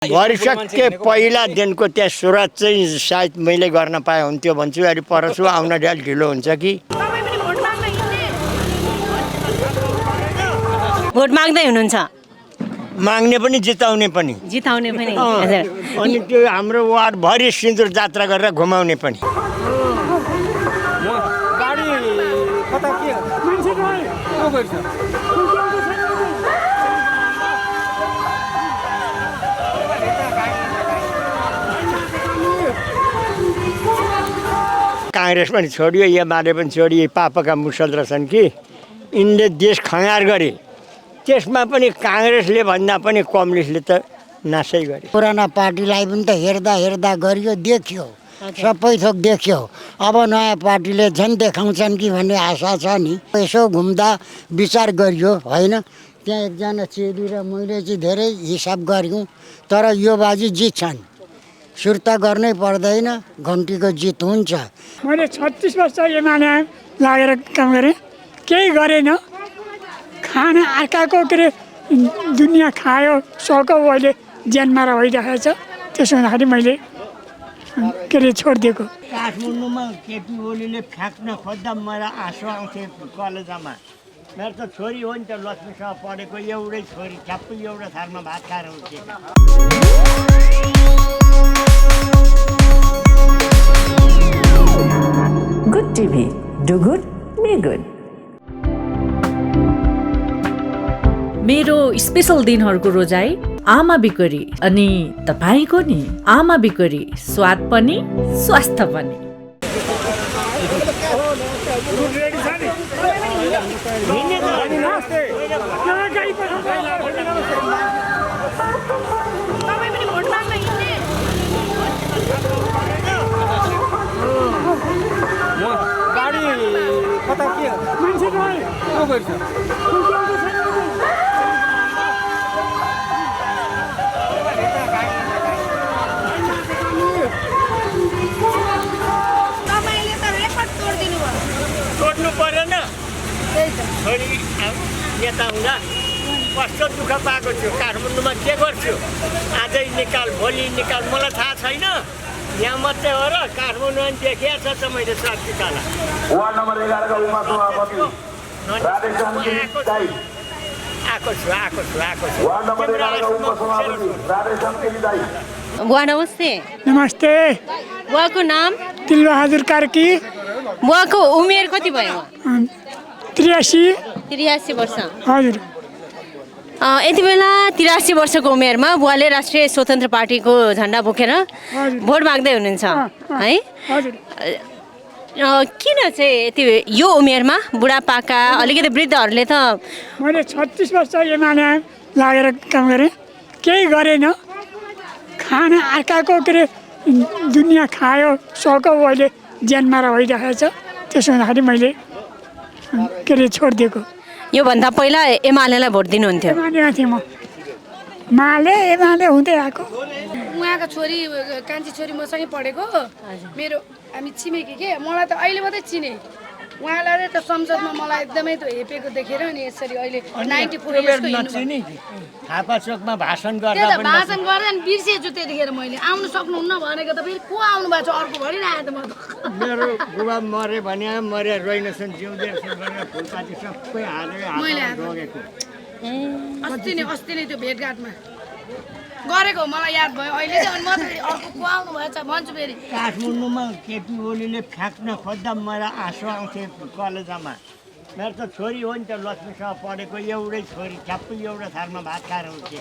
वर्ष के पहिला दिनको त्यहाँ सुरुवात चाहिँ सायद मैले गर्न पाएँ हुन्थ्यो भन्छु। अहिले परसु आउन अलि ढिलो हुन्छ कि। भोट माग्दै हुनुहुन्छ? माग्ने पनि जिताउने पनि। जिताउने पनि। अनि त्यो हाम्रो वार्डभरि सिन्दुर जात्रा गरेर घुमाउने पनि। काङ्ग्रेस पनि छोडियो, एमाले पनि छोडियो। पापाका मुसल रहेछन् कि यिनले देश खँगार गरे। त्यसमा पनि काङ्ग्रेसले भन्दा पनि कम्युनिस्टले त नासै गरे। पुराना पार्टीलाई पनि त हेर्दा हेर्दा गरियो, देखियो, सबै थोक देखियो। अब नयाँ पार्टीले झन् देखाउँछन् कि भन्ने आशा छ नि। यसो घुम्दा विचार गरियो होइन। त्यहाँ एकजना चेली र मैले चाहिँ धेरै हिसाब गऱ्यौँ, तर यो बाजी जित्छन्। सुर्ता गर्नै पर्दैन, घन्टीको जित हुन्छ। मैले 36 वर्ष एमाले लागेर काम गरेँ, केही गरेन। खाना अर्काको के अरे दुनियाँ खायो सको अहिले ज्यानमा र भइरहेको छ। त्यसो हुँदाखेरि मैले के अरे छोडिदिएको। काठमाडौँमा केपी ओलीले फ्याँक्न खोज्दा मलाई आँसु आउँथ्यो कलेजमा। मेरो त छोरी हो नि त, लक्ष्मीसँग पढेको एउटै छोरी, ठ्याप्पै एउटा थालमा भात खाएर हुन्थ्यो। Good TV. Do good, be good. मेरो स्पेशल दिनहरूको रोजाइ आमा बिकरी अनि तपाईको नि आमा बिकरी, स्वाद पनि स्वास्थ्य पनि। सोध्नु परेन छोरी नेता हुँदा कस्तो दुःख पाएको छु। काठमाडौँमा के गर्छु, आजै निकाल भोलि निकाल, मलाई थाहा छैन। यहाँ मात्रै हो र काठमाडौँमा देखिया छ त मैले सब्जीकाला। वार्ड नम्बर 11 का उमा सभापति राधेश्याम दाई आएको छु। वार्ड नम्बर 11 का उमा सभापति राधेश्याम दाई। बुवा नमस्ते। नमस्ते। बुवाको नाम? तिलबहादुर कार्की। बुवाको उमेर कति भयो? 83 वर्ष। हजुर। यति बेला 83 वर्षको उमेरमा बुवाले राष्ट्रिय स्वतन्त्र पार्टीको झन्डा बोकेर भोट माग्दै हुनुहुन्छ है? हजुर। किन चाहिँ यति यो उमेरमा बुढापाका अलिकति वृद्धहरूले त? मैले 36 वर्ष एमाले लागेर काम गरेँ, केही गरेन। खाना अर्काको के अरे दुनियाँ खायो सको अहिले ज्यानमा र भइरहेको छ। त्यसो हुँदाखेरि मैले के अरे छोडिदिएको। योभन्दा पहिला एमालेलाई भोट दिनुहुन्थ्यो? एमालेमा थिएँ म। एमाले हुँदै आएको। उहाँको छोरी कान्छी छोरी मसँगै पढेको, मेरो हामी छिमेकी के। मलाई त अहिले मात्रै चिने। उहाँलाई त संसदमा मलाई एकदमै त हेपेको देखेर नि यसरी अहिले 94 इयर्सको थापा चोकमा भाषण त्यही गर्दा त भाषण गर्दा नि बिर्सेछु। त्यतिखेर मैले आउनु सक्नुहुन्न भनेको त फेरि को आउनु भएको छ अर्को भनिरहेको त म त। मेरो बुबा मरे भने मरे रोइनछन्, जिउँदै भनेर फुलपाती सबै हालेर रोगेको। अस्ति नै त्यो भेटघाटमा गरेको मलाई याद भयो। अहिले चाहिँ म त अर्को को आउनु भएछ भन्छु फेरि। काठमाडौँमा केपी ओलीले फ्याँक्न खोज्दा मलाई आँसु आउँथ्यो कलेजमा। मेरो त छोरी हो नि त, लक्ष्मीसँग पढेको एउटै छोरी, ठ्याप्पै एउटा थालमा भात खाएर हुन्थ्यो।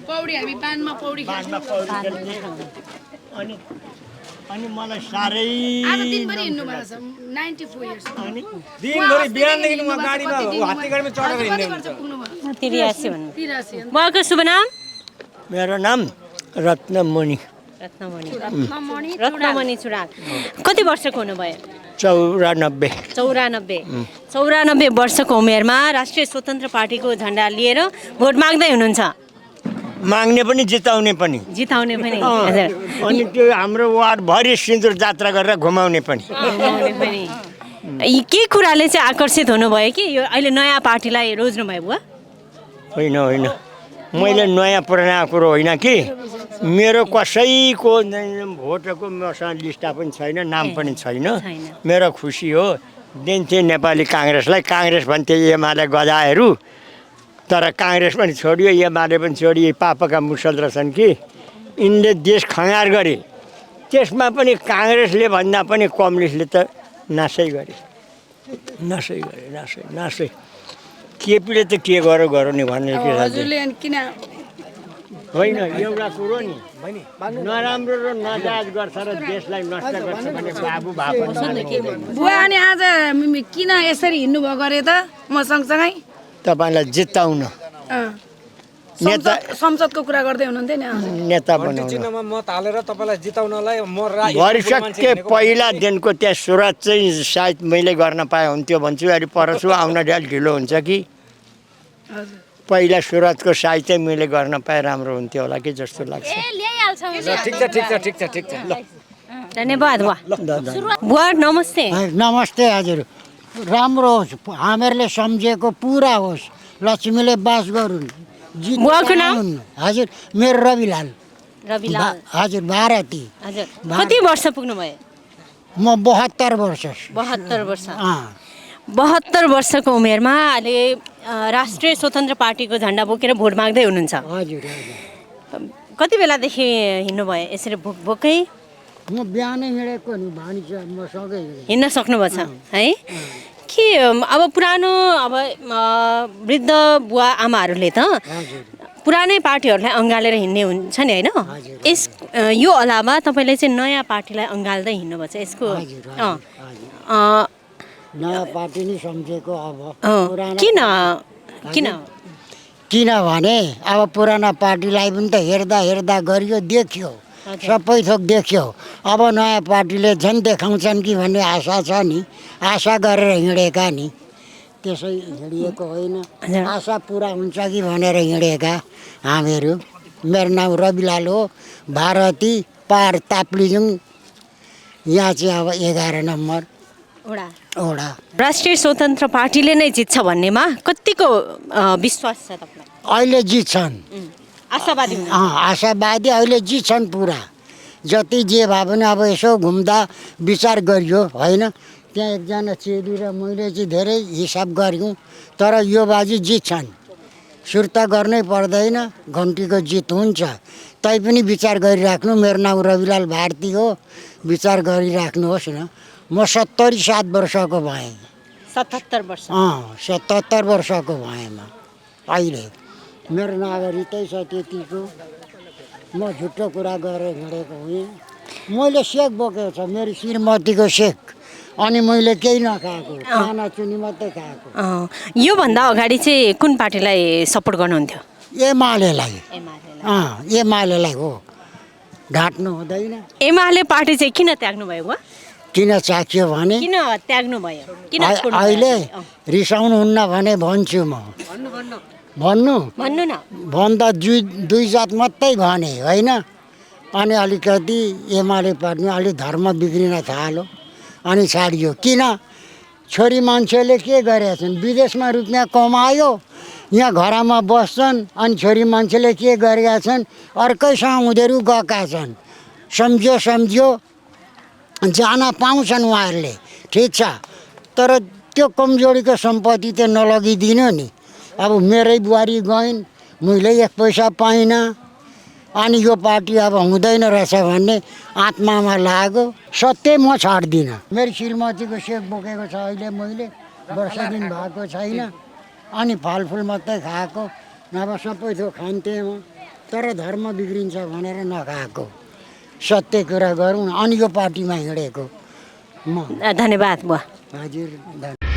पौडी हामी बाँधमा पौडी खेल्ने। अनि मलाई साह्रै आज दिनभरि हिँड्नु भएको छ। 94 इयर्स। दिनभरि बिहानदेखि म गाडीमा हात्ती गाडीमा चढेर हिँड्ने हुन्छ। 83 भन्नु। बुवाको शुभ नाम? मेरो नाम रत्नमणि। रत्नमणि चुडाल। कति वर्षको हुनुभयो? 94 वर्षको उमेरमा राष्ट्रिय स्वतन्त्र पार्टीको झन्डा लिएर भोट माग्दै हुनुहुन्छ? माग्ने पनि जिताउने पनि। अनि त्यो हाम्रो वार्डभरि सिन्दुर जात्रा गरेर घुमाउने पनि। के कुराले चाहिँ आकर्षित हुनुभयो कि यो अहिले नयाँ पार्टीलाई रोज्नुभयो बुवा? होइन मैले नयाँ पुराना कुरो होइन कि मेरो कसैको भोटको मसँग लिस्टा पनि छैन, नाम पनि छैन। मेरो खुसी हो दिन्थे नेपाली काङ्ग्रेसलाई। काङ्ग्रेस भन्थे एमाले गधाहरू, तर काङ्ग्रेस पनि छोडियो, एमाले पनि छोडियो। पापाका मुसल रहेछन् कि यिनले देश खँगार गरे। त्यसमा पनि काङ्ग्रेसले भन्दा पनि कम्युनिस्टले त नासै गरे। नासै केपीले त के गरौँ नि भन्ने के किन होइन। एउटा कुरो नि नराम्रो र नजायज गर्छ र देशलाई नष्ट गर्छ भने बाबु भएको बुवा अनि आज किन यसरी हिँड्नु भएको अरे त म सँगसँगै तपाईँलाई जिताउन नेता संसदको कुरा गर्दै हुनुहुन्थ्यो नि नेता बनाउन चिन्हमा मत हालेर तपाईँलाई जिताउनलाई म भरिसके पहिला दिनको त्यहाँ सुरुवात चाहिँ सायद मैले गर्न पाएँ हुन्थ्यो भन्छु। अहिले परसु आउन अलि ढिलो हुन्छ कि पहिला सुरुवातको सायद चाहिँ मैले गर्न पाएँ राम्रो हुन्थ्यो होला कि जस्तो लाग्छ। ठिक छ ल धन्यवाद बुवा। नमस्ते। नमस्ते हजुर। राम्रो होस्, हामीहरूले सम्झेको पुरा होस्, लक्ष्मीले बास गरून्। बुवाको नाम? हजुर मेरो रविलाल। रविलाल हजुर भारती। हजुर कति वर्ष पुग्नु भयो? म 72 वर्ष। 72 वर्ष। 72 वर्षको उमेरमा अहिले राष्ट्रिय स्वतन्त्र पार्टीको झन्डा बोकेर भोट माग्दै हुनुहुन्छ। हजुर। कति बेलादेखि हिँड्नुभयो यसरी भोकै? म बिहानै हिँडेको नि भानी छ, म सँगै हिँड्न सक्नुभएको छ है? के अब पुरानो वृद्ध बुवा आमाहरूले त पुरानै पार्टीहरूलाई अँगालेर हिँड्ने हुन्छ नि होइन? यस यो अलावा तपाईँले चाहिँ नयाँ पार्टीलाई अँगाल्दै हिँड्नुभएको छ। यसको नयाँ पार्टी नै सम्झेको। अब किनभने अब पुराना पार्टीलाई पनि त हेर्दा गरियो, देखियो, सबै थोक देखियो। अब नयाँ पार्टीले झन् देखाउँछन् कि भन्ने आशा छ नि, आशा गरेर हिँडेका नि, त्यसै हिँडिएको होइन। आशा पुरा हुन्छ कि भनेर हिँडेका हामीहरू। मेरो नाम रविलाल हो, भारती, पार ताप्लिजुङ, यहाँ चाहिँ अब 11 नम्बर ओडा। राष्ट्रिय स्वतन्त्र पार्टीले नै जित्छ भन्नेमा कतिको विश्वास छ तपाईँलाई? अहिले जित्छन्, आशावादी? आशावादी अहिले जित्छन् पुरा। जति जे भए पनि अब यसो घुम्दा विचार गरियो होइन। त्यहाँ एकजना चेली र मैले चाहिँ धेरै हिसाब गऱ्यौँ, तर यो बाजी जित्छन्, सुर्ता गर्नै पर्दैन, घन्टीको जित हुन्छ। तैपनि विचार गरिराख्नु। मेरो नाम रविलाल भारती हो, विचार गरिराख्नुहोस् न। म 77 वर्षको भएँ। 77 वर्ष? 77 वर्षको भएँ म अहिले। मेरो नागरिकै छ त्यतिको। म झुटो कुरा गरेर हिँडेको हुँ। मैले सेक बोकेको छ, मेरो श्रीमतीको सेक, अनि मैले केही नखाएको, खाना चुनी मात्रै खाएको। योभन्दा अगाडि चाहिँ कुन पार्टीलाई सपोर्ट गर्नुहुन्थ्यो? एमालेलाई हो, ढाँट्नु हुँदैन। एमाले पार्टी चाहिँ किन त्याग्नु भयो बुवा? किन चाख्यो भने किन त्याग्नु भयो? किन अहिले रिसाउनुहुन्न भने भन्छु म। भन्नु न। भन्दा दुई जात मात्रै भने होइन। अनि अलिकति एमाले पार्टी अलि धर्म बिग्रिन थाल्यो, अनि छाडियो। किन? छोरी मान्छेले के गरेका छन्? विदेशमा रुपियाँ कमायो, यहाँ घरमा बस्छन्, अनि छोरी मान्छेले के गरेका छन्? अर्कैसँग उनीहरू गएका छन्। सम्झ्यो जान पाउँछन् उहाँहरूले, ठिक छ, तर त्यो कमजोरीको सम्पत्ति त नलगिदिनु नि। अब मेरै बुहारी गइन्, मैले 1 पैसा पाइनँ, अनि यो पार्टी अब हुँदैन रहेछ भन्ने आत्मामा लाग्यो। सत्य म छाड्दिनँ। मेरो श्रीमतीको सेक बोकेको छ अहिले मैले, वर्ष दिन भएको छैन, अनि फलफुल मात्रै खाएको, नभए सबै थोक खान्थेँ म, तर धर्म बिग्रिन्छ भनेर नखाएको। सत्य कुरा गरौँ, अनि यो पार्टीमा हिँडेको म। धन्यवाद बुवा। हजुर।